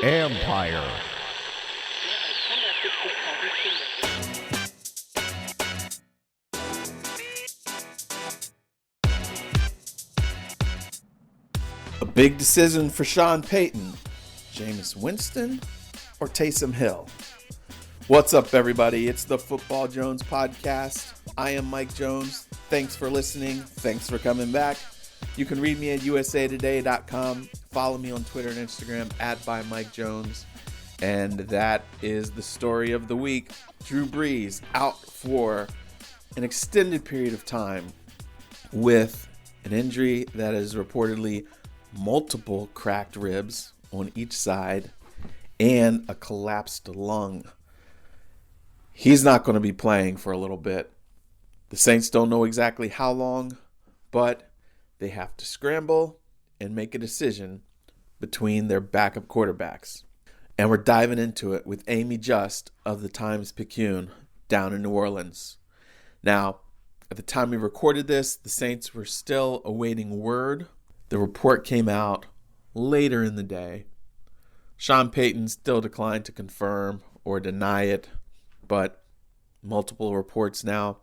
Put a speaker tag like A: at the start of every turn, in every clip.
A: Empire. A big decision for Sean Payton. Jameis Winston or Taysom Hill? What's up, everybody? It's the Football Jones podcast. I am Mike Jones. Thanks for listening. Thanks for coming back. You can read me at usatoday.com. Follow me on Twitter and Instagram at @ByMikeJones. And that is the story of the week. Drew Brees out for an extended period of time with an injury that is reportedly multiple cracked ribs on each side and a collapsed lung. He's not going to be playing for a little bit. The Saints don't know exactly how long, but they have to scramble and make a decision between their backup quarterbacks. And we're diving into it with Amie Just of the Times Picayune down in New Orleans. Now, at the time we recorded this, the Saints were still awaiting word. The report came out later in the day. Sean Payton still declined to confirm or deny it, but multiple reports now.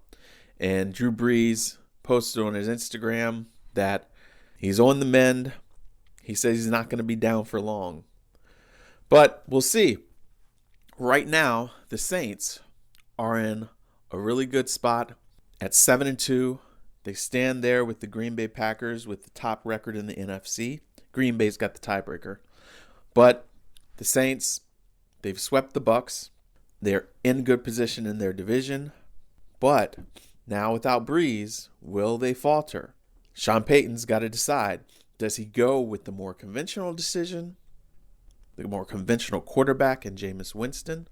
A: And Drew Brees posted on his Instagram that he's on the mend. He says he's not going to be down for long. But we'll see. Right now, the Saints are in a really good spot at 7-2. They stand there with the Green Bay Packers with the top record in the NFC. Green Bay's got the tiebreaker. But the Saints, they've swept the Bucs. They're in good position in their division. But now without Brees, will they falter? Sean Payton's got to decide. Does he go with the more conventional decision, the more conventional quarterback in Jameis Winston,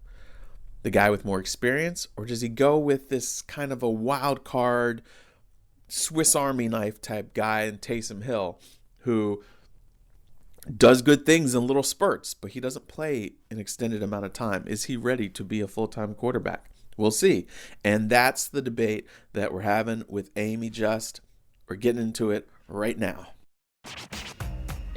A: the guy with more experience, or does he go with this kind of a wild card, Swiss Army knife type guy in Taysom Hill, who does good things in little spurts, but he doesn't play an extended amount of time? Is he ready to be a full-time quarterback? We'll see. And that's the debate that we're having with Amie Just. We're getting into it right now.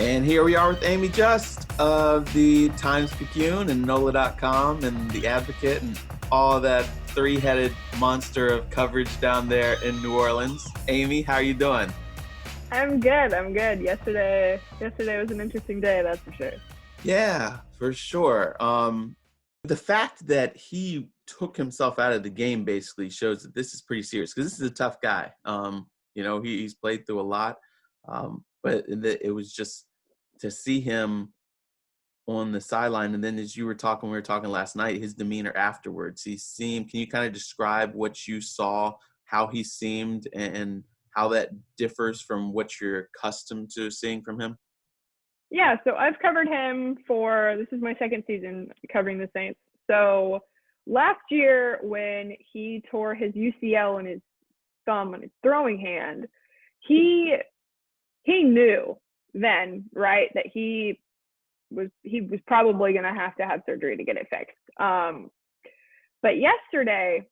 A: And here we are with Amie Just of the Times Picayune and NOLA.com and The Advocate and all that three-headed monster of coverage down there in New Orleans. Amie, how are you doing?
B: I'm good. Yesterday was an interesting day, that's for sure.
A: Yeah, for sure. The fact that he took himself out of the game basically shows that this is pretty serious because this is a tough guy. He's played through a lot, but it was just to see him on the sideline. And then as we were talking last night, his demeanor afterwards, can you kind of describe what you saw, how he seemed, and how that differs from what you're accustomed to seeing from him?
B: Yeah, so I've covered him this is my second season covering the Saints. So last year when he tore his UCL in his thumb and his throwing hand, he knew then, right, that he was probably going to have surgery to get it fixed. But yesterday,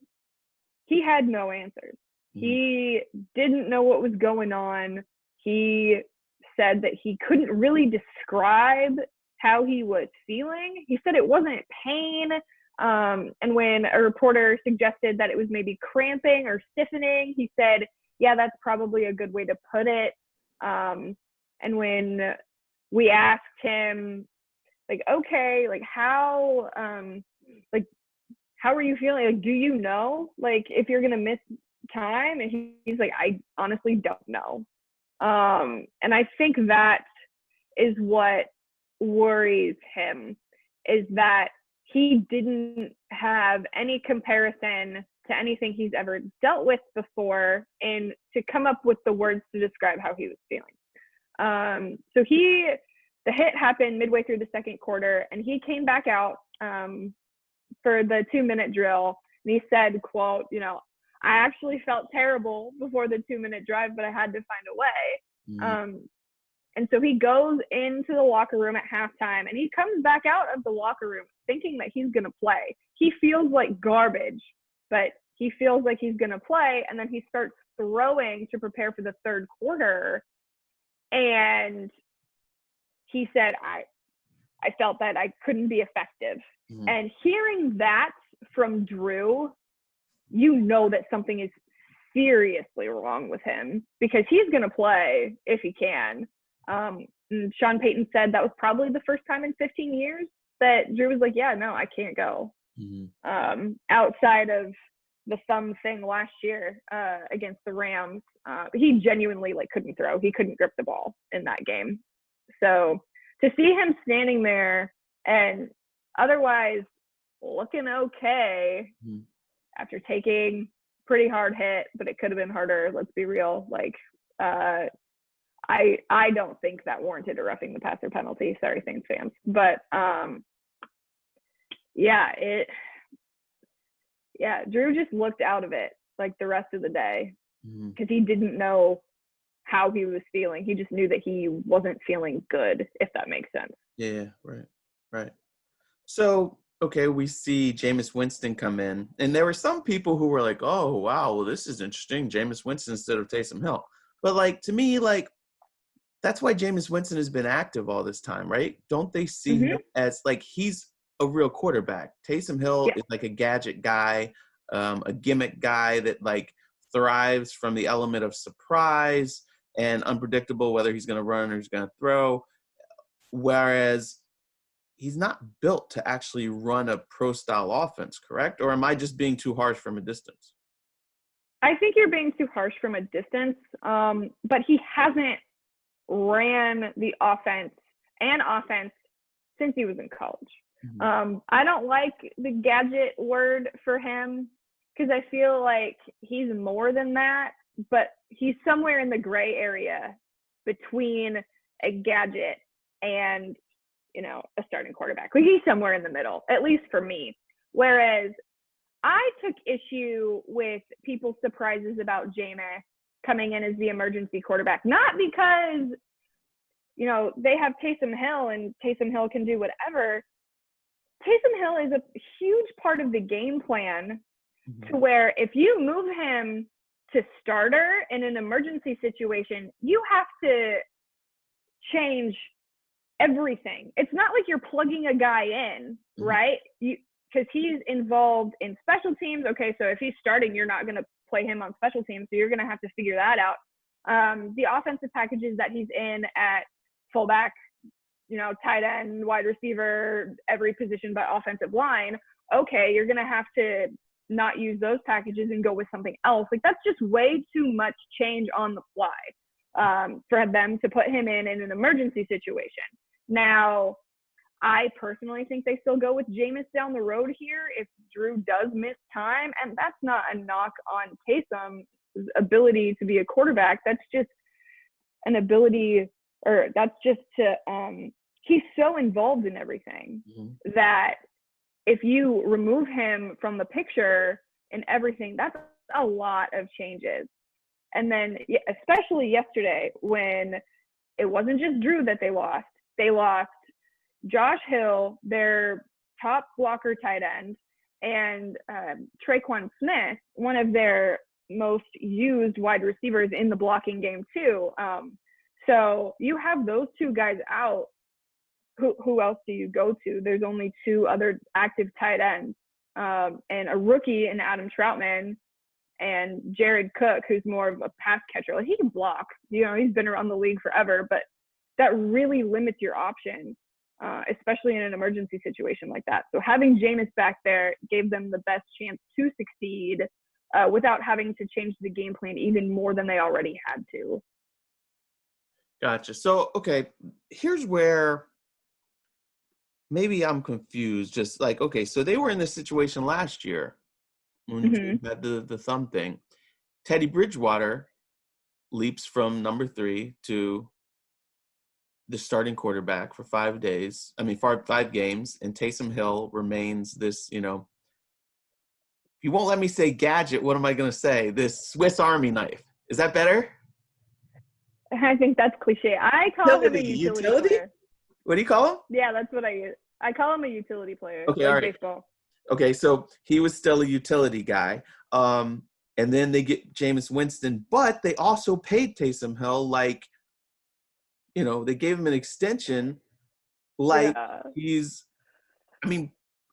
B: he had no answers. He didn't know what was going on. He said that he couldn't really describe how he was feeling. He said it wasn't pain. And when a reporter suggested that it was maybe cramping or stiffening, he said, yeah, that's probably a good way to put it. And when we asked him, okay, how are you feeling? Do you know, if you're going to miss time? And he's like, I honestly don't know. And I think that is what worries him, is that he didn't have any comparison to anything he's ever dealt with before and to come up with the words to describe how he was feeling. So the hit happened midway through the second quarter, and he came back out for the 2-minute drill, and he said, quote, I actually felt terrible before the 2-minute drive, but I had to find a way. And so he goes into the locker room at halftime, and he comes back out of the locker room thinking that he's going to play. He feels like garbage, but he feels like he's going to play, and then he starts throwing to prepare for the third quarter. And he said, I felt that I couldn't be effective.
A: Mm-hmm.
B: And hearing that from Drew, you know that something is seriously wrong with him, because he's going to play if he can. And Sean Payton said that was probably the first time in 15 years that Drew was like, yeah, no, I can't go.
A: Mm-hmm.
B: Outside of the thumb thing last year against the Rams, he genuinely couldn't throw. He couldn't grip the ball in that game. So to see him standing there and otherwise looking okay
A: Mm-hmm.
B: after taking pretty hard hit, but it could have been harder. Let's be real. I don't think that warranted a roughing the passer penalty. Sorry, Saints fans. But Drew just looked out of it the rest of the day, because he didn't know how he was feeling. He just knew that he wasn't feeling good, if that makes sense.
A: Yeah, right. So, okay, we see Jameis Winston come in, and there were some people who were like, oh, wow, well, this is interesting, Jameis Winston instead of Taysom Hill. But, to me, that's why Jameis Winston has been active all this time, right? Don't they see him as, he's a real quarterback? Taysom Hill is a gadget guy, a gimmick guy that, thrives from the element of surprise and unpredictable, whether he's going to run or he's going to throw, whereas he's not built to actually run a pro-style offense, correct? Or am I just being too harsh from a distance?
B: I think you're being too harsh from a distance, but he hasn't ran the offense since he was in college.
A: Mm-hmm.
B: I don't like the gadget word for him, because I feel like he's more than that, but he's somewhere in the gray area between a gadget and, a starting quarterback. He's somewhere in the middle, at least for me. Whereas I took issue with people's surprises about Jameis coming in as the emergency quarterback, not because, they have Taysom Hill and Taysom Hill can do whatever. Taysom Hill is a huge part of the game plan, to where if you move him to starter in an emergency situation, you have to change everything. It's not like you're plugging a guy in, right? Because he's involved in special teams. Okay, so if he's starting, you're not going to play him on special teams, so you're going to have to figure that out. The offensive packages that he's in at fullback, tight end, wide receiver, every position but offensive line, okay, you're going to have to not use those packages and go with something else. That's just way too much change on the fly for them to put him in an emergency situation. Now, I personally think they still go with Jameis down the road here if Drew does miss time, and that's not a knock on Taysom's ability to be a quarterback. That's just an ability, or that's just to he's so involved in everything that if you remove him from the picture and everything, that's a lot of changes. And then especially yesterday, when it wasn't just Drew that they lost Josh Hill, their top blocker tight end, and Traquan Smith, one of their most used wide receivers in the blocking game too. So you have those two guys out. Who else do you go to? There's only two other active tight ends, and a rookie in Adam Troutman, and Jared Cook, who's more of a pass catcher. He can block. He's been around the league forever, but that really limits your options, especially in an emergency situation like that. So having Jameis back there gave them the best chance to succeed without having to change the game plan even more than they already had to.
A: Gotcha. So, okay, here's where maybe I'm confused. Just okay, so they were in this situation last year when Drew had the thumb thing. Teddy Bridgewater leaps from number 3 to the starting quarterback for 5 days. For 5 games, and Taysom Hill remains this, if you won't let me say gadget, what am I going to say? This Swiss Army knife. Is that better?
B: I think that's cliche. I call him a utility player.
A: What do you call him?
B: Yeah, that's what I use. I call him a utility player.
A: Okay, all right.
B: Baseball.
A: Okay, so he was still a utility guy. And then they get Jameis Winston, but they also paid Taysom Hill they gave him an extension like
B: Yeah.
A: he's,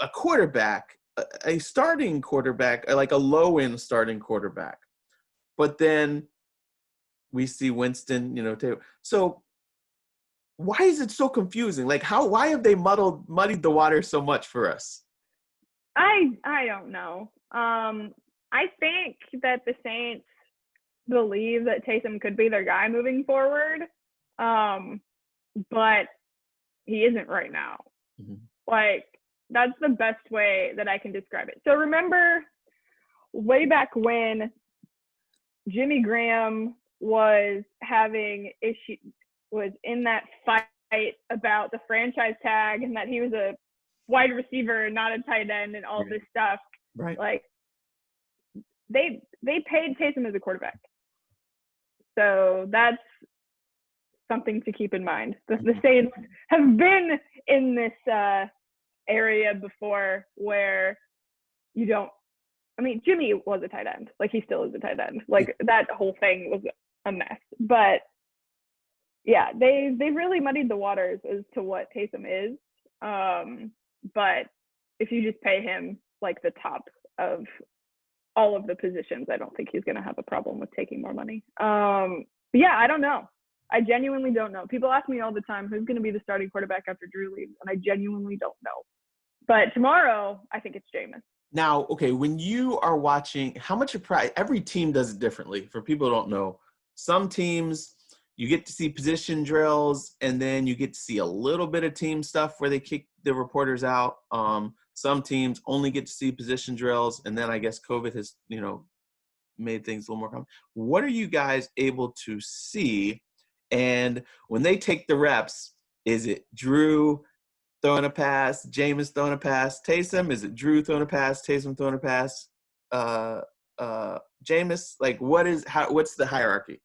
A: a quarterback, a starting quarterback, like a low-end starting quarterback. But then we see Winston, so why is it so confusing? Like, why have they muddied the water so much for us?
B: I don't know. I think that the Saints believe that Taysom could be their guy moving forward, but he isn't right now.
A: Mm-hmm.
B: Like, that's the best way that I can describe it. So remember way back when Jimmy Graham was having issues, was in that fight about the franchise tag and that he was a wide receiver, not a tight end, and all this stuff.
A: Right.
B: Like, they paid Taysom as a quarterback. So that's something to keep in mind. The Saints have been in this area before where you don't, Jimmy was a tight end. Like, he still is a tight end. Like, that whole thing was a mess. But yeah, they've really muddied the waters as to what Taysom is. But if you just pay him like the top of all of the positions, I don't think he's going to have a problem with taking more money. Yeah, I don't know. I genuinely don't know. People ask me all the time, who's going to be the starting quarterback after Drew leaves? And I genuinely don't know. But tomorrow, I think it's Jameis.
A: Now, okay, when you are watching, how much of pride, every team does it differently. For people who don't know, some teams, you get to see position drills, and then you get to see a little bit of team stuff where they kick the reporters out. Some teams only get to see position drills, and then I guess COVID has, made things a little more common. What are you guys able to see? And when they take the reps, is it Drew throwing a pass, Jameis throwing a pass, Taysom? Is it Drew throwing a pass, Taysom throwing a pass, Jameis? Like, what's the hierarchy?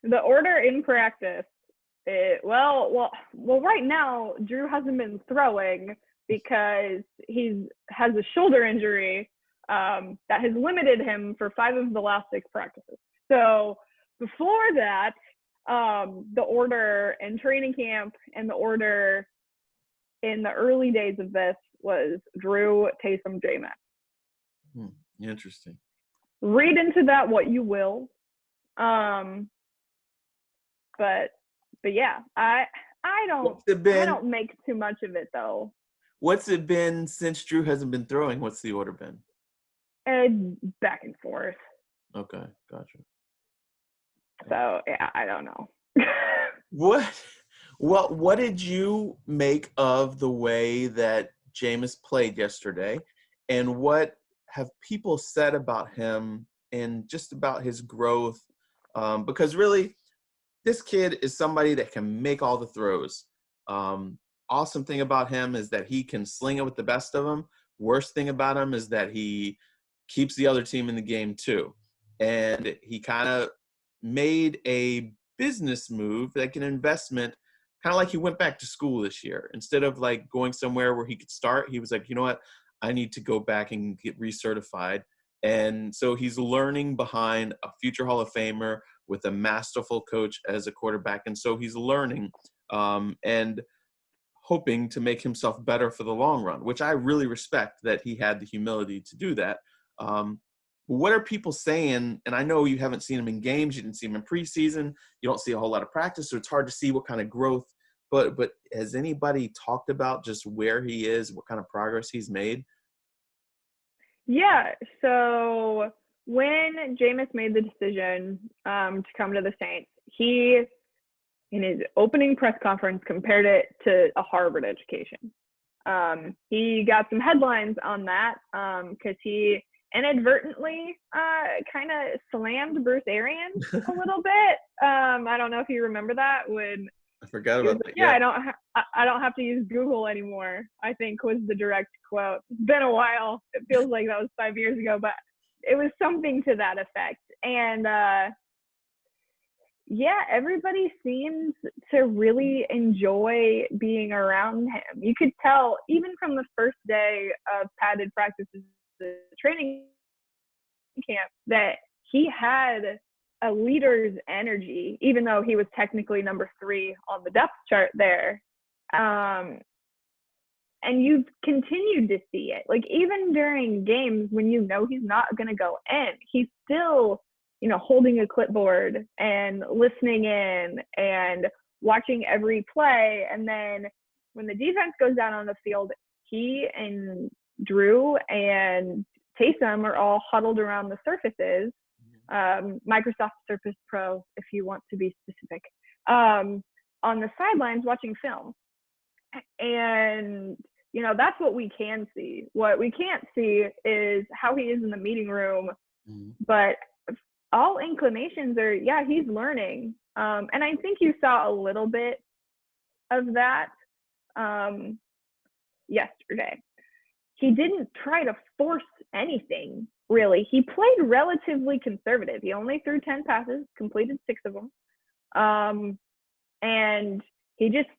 B: The order in practice, well, right now, Drew hasn't been throwing because he has a shoulder injury that has limited him for 5 of the last 6 practices. So before that, the order in training camp and the order in the early days of this was Drew, Taysom, Jameis.
A: Interesting.
B: Read into that what you will. But yeah, I don't make too much of it though.
A: What's it been since Drew hasn't been throwing? What's the order been?
B: Back and forth.
A: Okay, gotcha.
B: So yeah, I don't know.
A: What did you make of the way that Jameis played yesterday, and what have people said about him and just about his growth? Because really, this kid is somebody that can make all the throws. Awesome thing about him is that he can sling it with the best of them. Worst thing about him is that he keeps the other team in the game too. And he kind of made a business move, like an investment, kind of like he went back to school this year. Instead of like going somewhere where he could start, he was like, you know what? I need to go back and get recertified. And so he's learning behind a future Hall of Famer with a masterful coach as a quarterback. And so he's learning and hoping to make himself better for the long run, which I really respect that he had the humility to do that. What are people saying? And I know you haven't seen him in games. You didn't see him in preseason. You don't see a whole lot of practice, so it's hard to see what kind of growth. But has anybody talked about just where he is, what kind of progress he's made?
B: Yeah, so when Jameis made the decision to come to the Saints, he, in his opening press conference, compared it to a Harvard education. He got some headlines on that because he inadvertently kind of slammed Bruce Arians a little bit. I don't know if you remember that when
A: I forgot about that.
B: Yeah, I don't have to use Google anymore, I think was the direct quote. It's been a while. It feels like that was 5 years ago, but it was something to that effect. And yeah, everybody seems to really enjoy being around him. You could tell even from the first day of padded practices, the training camp, that he had a leader's energy, even though he was technically number 3 on the depth chart there. And you've continued to see it. Like, even during games when you know he's not going to go in, he's still, holding a clipboard and listening in and watching every play. And then when the defense goes down on the field, he and Drew and Taysom are all huddled around the surfaces, Microsoft Surface Pro, if you want to be specific, on the sidelines watching film. And that's what we can see. What we can't see is how he is in the meeting room. But all inclinations are, he's learning. And I think you saw a little bit of that yesterday. He didn't try to force anything, really. He played relatively conservative. He only threw 10 passes, completed 6 of them. And he just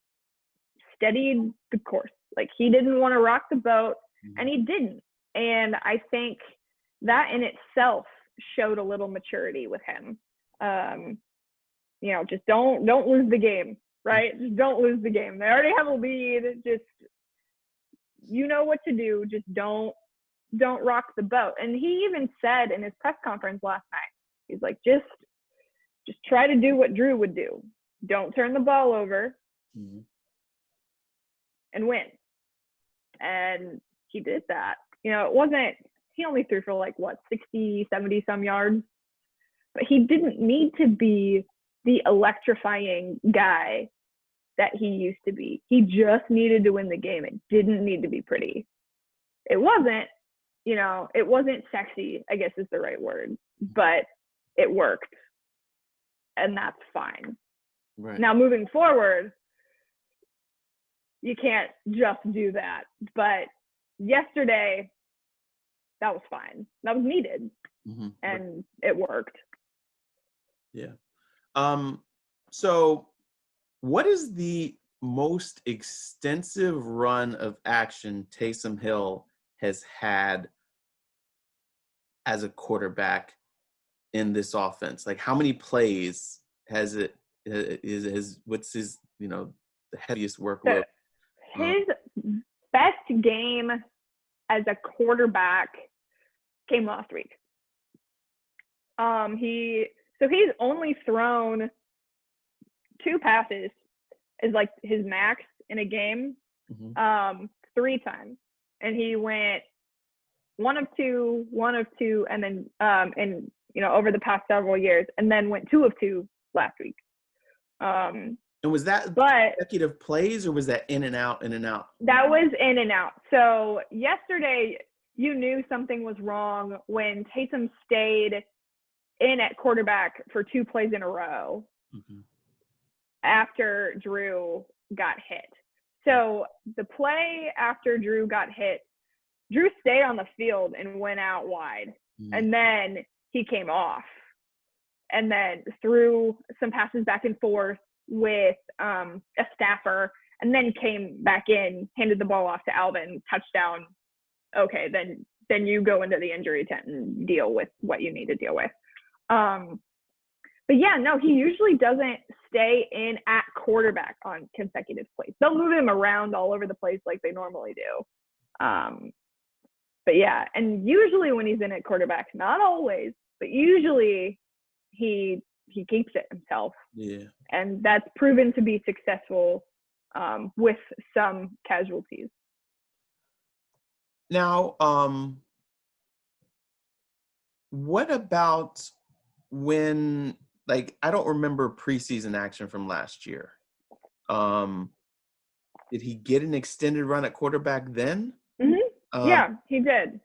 B: steadied the course. Like, he didn't want to rock the boat, and he didn't. And I think that in itself showed a little maturity with him. Just don't lose the game, right? Just don't lose the game. They already have a lead. Just, what to do. Just don't rock the boat. And he even said in his press conference last night, he's like, just try to do what Drew would do. Don't turn the ball over and win. And he did that. He only threw for 60, 70 some yards, but he didn't need to be the electrifying guy that he used to be. He just needed to win the game. It didn't need to be pretty. It wasn't, it wasn't sexy, I guess is the right word, but it worked. And that's fine.
A: Right.
B: Now, moving forward, you can't just do that. But yesterday, that was fine. That was needed. And it worked.
A: Yeah. So what is the most extensive run of action Taysom Hill has had as a quarterback in this offense? Like, how many plays has it what's his, the heaviest workload?
B: His best game as a quarterback came last week. He's only thrown 2 passes is his max in a game, 3 times. And he went 1 of 2, and then over the past several years, and then went 2 of 2 last week.
A: And was that consecutive plays, or was that in and out, in and out?
B: That was in and out. So yesterday, you knew something was wrong when Taysom stayed in at quarterback for 2 plays in a row after Drew got hit. So the play after Drew got hit, Drew stayed on the field and went out wide. And then he came off and then threw some passes back and forth with a staffer, and then came back in, handed the ball off to Alvin, touchdown. Okay, then you go into the injury tent and deal with what you need to deal with. But yeah, no, he usually doesn't stay in at quarterback on consecutive plays. They'll move him around all over the place like they normally do. But yeah, and usually when he's in at quarterback, not always, but usually he keeps it himself.
A: Yeah. And
B: that's proven to be successful with some casualties.
A: Now, what about when, I don't remember preseason action from last year. Did he get an extended run at quarterback then?
B: Yeah, he did.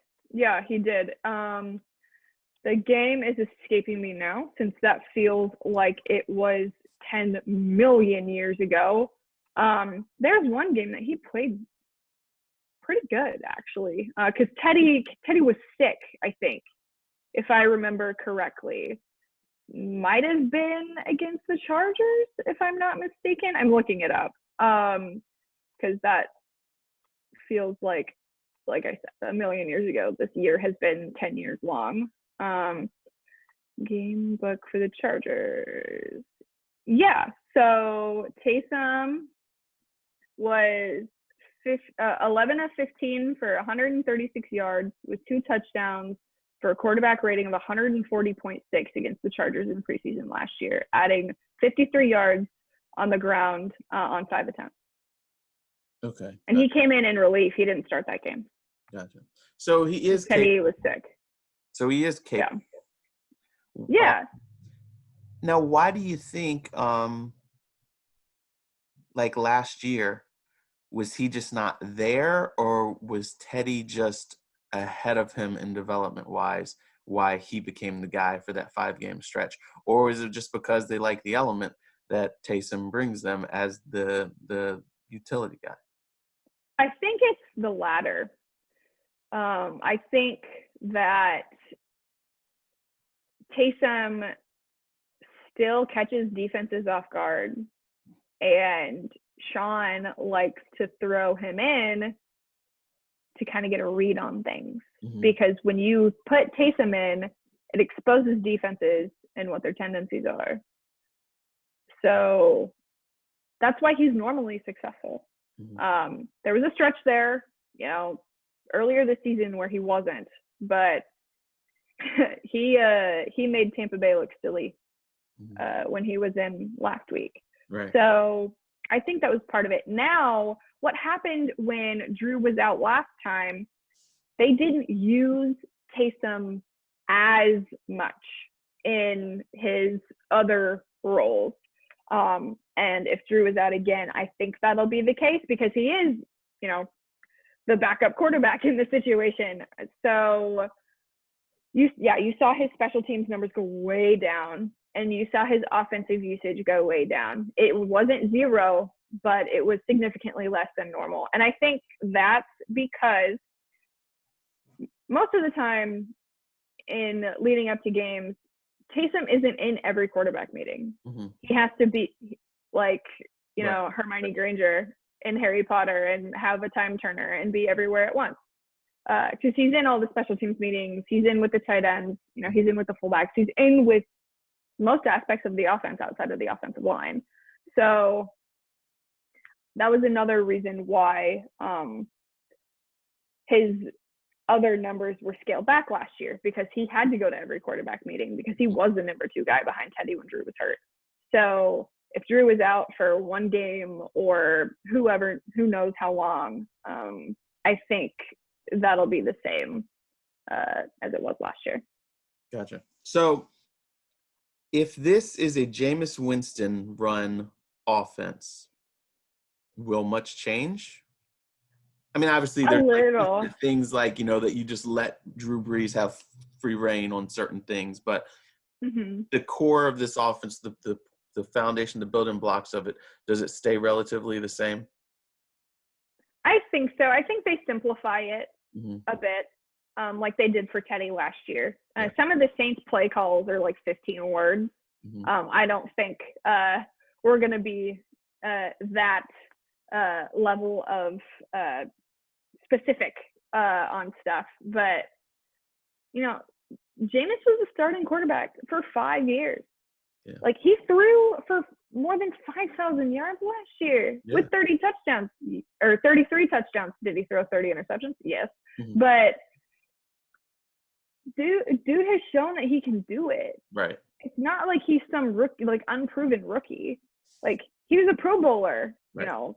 B: The game is escaping me now, since that feels like it was 10 million years ago. There's one game that he played pretty good, actually, because Teddy was sick, I think, if I remember correctly. Might have been against the Chargers, if I'm not mistaken. I'm looking it up, because that feels like I said, a million years ago. This year has been 10 years long. game book for the Chargers. Yeah, so Taysom was 11 of 15 for 136 yards with 2 touchdowns for a quarterback rating of 140.6 against the Chargers in preseason last year, adding 53 yards on the ground on 5 attempts.
A: Okay.
B: And he came in relief. He didn't start that game.
A: Gotcha. So he is
B: Teddy was sick.
A: So he is capable.
B: Yeah.
A: Now, why do you think, like last year, was he just not there, or was Teddy just ahead of him in development-wise, why he became the guy for that 5-game stretch? Or is it just because they like the element that Taysom brings them as the utility guy?
B: I think it's the latter. I think that Taysom still catches defenses off guard, and Sean likes to throw him in to kind of get a read on things. Mm-hmm. Because when you put Taysom in, it exposes defenses and what their tendencies are. So that's why he's normally successful. Mm-hmm. There was a stretch there, earlier this season where he wasn't, but he made Tampa Bay look silly when he was in last week.
A: Right.
B: So I think that was part of it. Now, what happened when Drew was out last time, they didn't use Taysom as much in his other roles. And if Drew is out again, I think that'll be the case because he is, the backup quarterback in the situation. So you saw his special teams numbers go way down, and you saw his offensive usage go way down. It wasn't 0, but it was significantly less than normal. And I think that's because most of the time in leading up to games, Taysom isn't in every quarterback meeting. Mm-hmm. He has to be like, right. Hermione Granger in Harry Potter and have a time turner and be everywhere at once. Because he's in all the special teams meetings. He's in with the tight ends. He's in with the fullbacks. He's in with most aspects of the offense outside of the offensive line. So that was another reason why his other numbers were scaled back last year, because he had to go to every quarterback meeting because he was the number 2 guy behind Teddy when Drew was hurt. So if Drew was out for 1 game or who knows how long, I think that'll be the same as it was last year.
A: Gotcha. So if this is a Jameis Winston run offense, will much change? I mean, obviously there's things like, that you just let Drew Brees have free reign on certain things, but mm-hmm. the core of this offense, the foundation, the building blocks of it, does it stay relatively the same?
B: I think so. I think they simplify it mm-hmm. a bit, like they did for Teddy last year. Yeah. Some of the Saints play calls are like 15 words. Mm-hmm. I don't think we're going to be that level of specific on stuff. But, Jameis was a starting quarterback for 5 years. Yeah. Like, he threw for more than 5,000 yards last year with 30 touchdowns or 33 touchdowns. Did he throw 30 interceptions? Yes. Mm-hmm. But dude has shown that he can do it.
A: Right.
B: It's not like he's some rookie, like unproven rookie. Like, he was a Pro Bowler, right.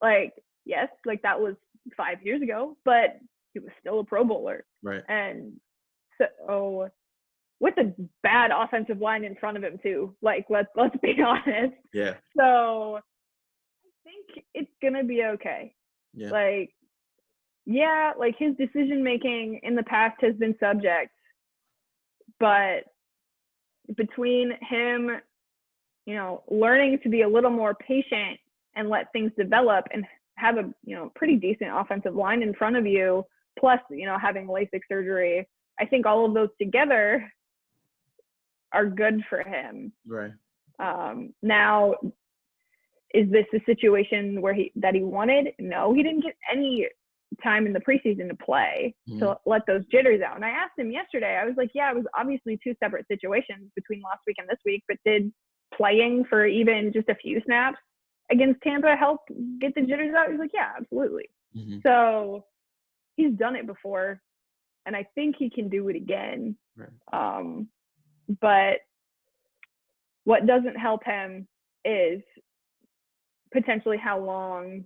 B: Like, yes, like that was 5 years ago, but he was still a Pro Bowler.
A: Right.
B: And so with a bad offensive line in front of him too, like let's be honest.
A: Yeah.
B: So I think it's gonna be okay.
A: Yeah.
B: Like his decision making in the past has been subject, but between him, learning to be a little more patient and let things develop and have a pretty decent offensive line in front of you, plus having LASIK surgery, I think all of those together are good for him.
A: Right.
B: Now, is this a situation where that he wanted? No, he didn't get any time in the preseason to play, to let those jitters out. And I asked him yesterday, I was like, yeah, it was obviously two separate situations between last week and this week, but did playing for even just a few snaps against Tampa help get the jitters out? He's like, yeah, absolutely. So he's done it before, and I think he can do it again.
A: Right.
B: But what doesn't help him is potentially how long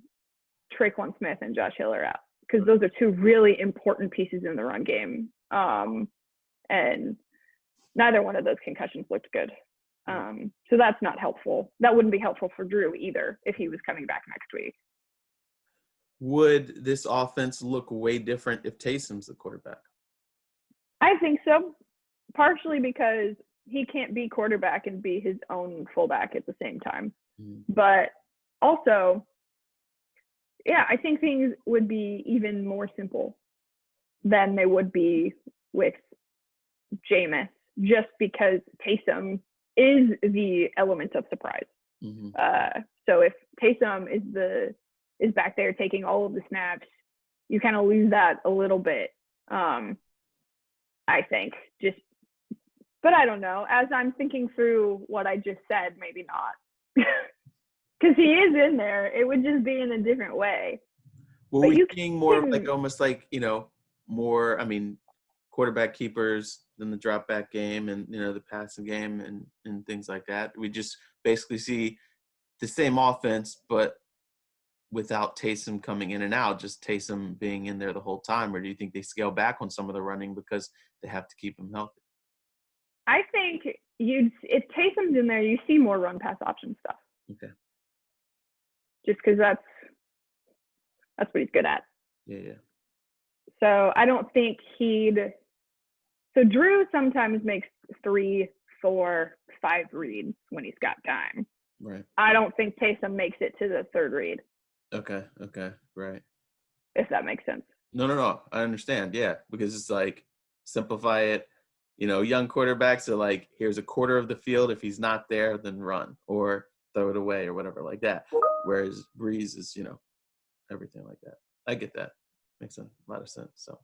B: Traquan Smith and Josh Hill are out, because those are two really important pieces in the run game. And neither one of those concussions looked good. So that's not helpful. That wouldn't be helpful for Drew either if he was coming back next week.
A: Would this offense look way different if Taysom's the quarterback?
B: I think so, partially because he can't be quarterback and be his own fullback at the same time. But also, yeah, I think things would be even more simple than they would be with Jameis, just because Taysom is the element of surprise. So if Taysom is back there taking all of the snaps, you kind of lose that a little bit. I think but I don't know. As I'm thinking through what I just said, maybe not. Because he is in there. It would just be in a different way.
A: Well, we're seeing more of like almost like, more, quarterback keepers than the drop back game and, the passing game and things like that. We just basically see the same offense, but without Taysom coming in and out, just Taysom being in there the whole time? Or do you think they scale back on some of the running because they have to keep him healthy?
B: I think if Taysom's in there, you see more run pass option stuff.
A: Okay.
B: Just because that's what he's good at.
A: Yeah.
B: So I don't think so Drew sometimes makes 3, 4, 5 reads when he's got time.
A: Right.
B: I don't think Taysom makes it to the third read.
A: Okay. Right.
B: If that makes sense.
A: No. I understand. Yeah. Because it's like, simplify it. Young quarterbacks are like, here's a quarter of the field. If he's not there, then run or throw it away or whatever like that. Whereas Brees is, everything like that. I get that. Makes a lot of sense. So,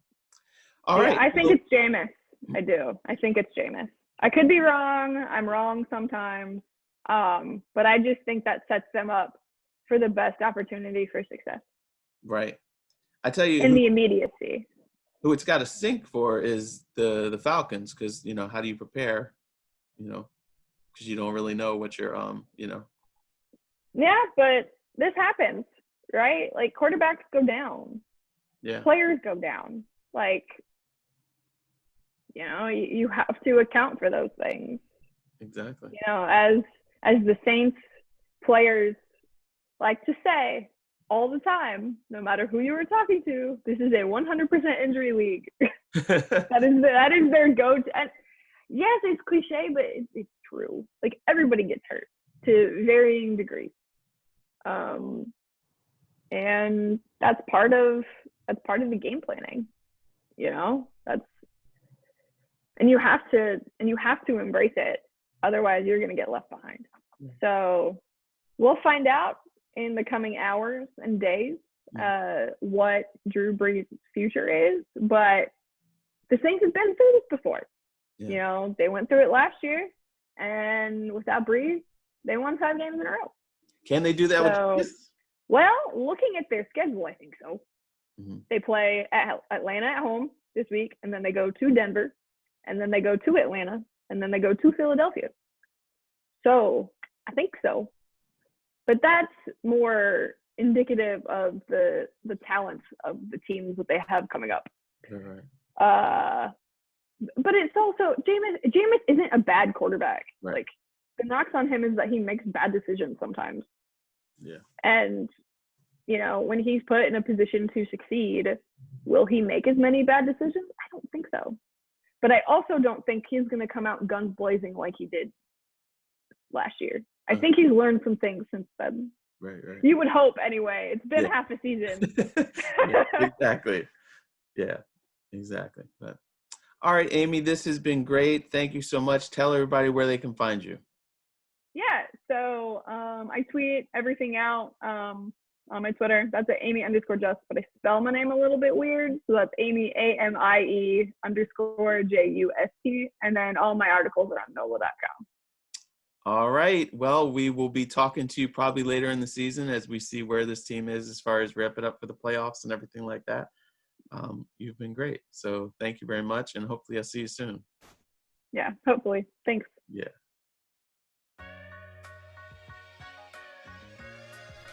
A: all right.
B: I think it's Jameis. I do. I think it's Jameis. I could be wrong. I'm wrong sometimes. But I just think that sets them up for the best opportunity for success.
A: Right. I tell you.
B: In the immediacy.
A: Who it's got to sink for is the Falcons, because, how do you prepare, because you don't really know what you're,
B: Yeah, but this happens, right? Like, quarterbacks go down.
A: Yeah. Players
B: go down. Like, you have to account for those things.
A: Exactly.
B: As the Saints players like to say all the time, no matter who you were talking to, this is a 100% injury league. that is their go-to. And yes, it's cliche, but it's true. Like, everybody gets hurt to varying degrees. And that's part of the game planning. And you have to embrace it. Otherwise, you're going to get left behind. So we'll find out in the coming hours and days what Drew Brees' future is. But the Saints have been through this before. Yeah. They went through it last year, and without Brees, they won 5 games in a row.
A: Can they do that with Brees?
B: Well, looking at their schedule, I think so. They play at Atlanta at home this week, and then they go to Denver, and then they go to Atlanta, and then they go to Philadelphia. So I think so. But that's more indicative of the talents of the teams that they have coming up.
A: Right.
B: But it's also Jameis isn't a bad quarterback.
A: Right.
B: Like, the knocks on him is that he makes bad decisions sometimes.
A: Yeah.
B: And when he's put in a position to succeed, will he make as many bad decisions? I don't think so. But I also don't think he's going to come out guns blazing like he did last year. I think he's learned some things since then.
A: Right.
B: You would hope, anyway. It's been half a season.
A: Exactly. Yeah, exactly. But all right, Amie, this has been great. Thank you so much. Tell everybody where they can find you.
B: Yeah, so I tweet everything out. on my Twitter. That's at Amie_Just, but I spell my name a little bit weird. So that's Amie, AMIE_JUST. And then all my articles are on NOLA.com.
A: All right. Well, we will be talking to you probably later in the season as we see where this team is as far as wrap it up for the playoffs and everything like that. You've been great. So thank you very much, and hopefully I'll see you soon.
B: Yeah, hopefully. Thanks.
A: Yeah.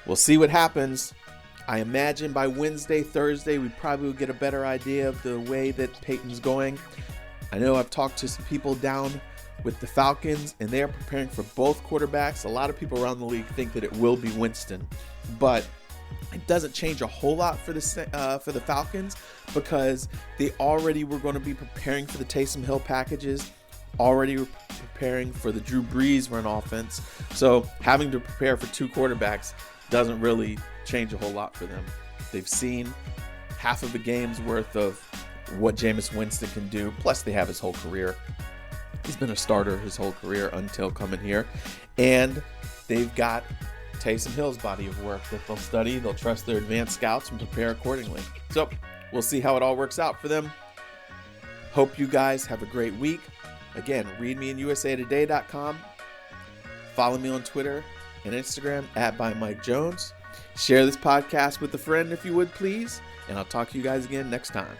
A: We'll see what happens. I imagine by Wednesday, Thursday, we probably will get a better idea of the way that Peyton's going. I know I've talked to some people down with the Falcons, and they're preparing for both quarterbacks. A lot of people around the league think that it will be Winston, but it doesn't change a whole lot for the Falcons, because they already were going to be preparing for the Taysom Hill packages, already were preparing for the Drew Brees run offense. So having to prepare for two quarterbacks doesn't really change a whole lot for them. They've seen half of the game's worth of what Jameis Winston can do, plus they have his whole career. He's been a starter his whole career until coming here. And they've got Taysom Hill's body of work that they'll study. They'll trust their advanced scouts and prepare accordingly. So we'll see how it all works out for them. Hope you guys have a great week. Again, read me in usatoday.com. Follow me on Twitter and Instagram at @ByMikeJones. Share this podcast with a friend if you would, please. And I'll talk to you guys again next time.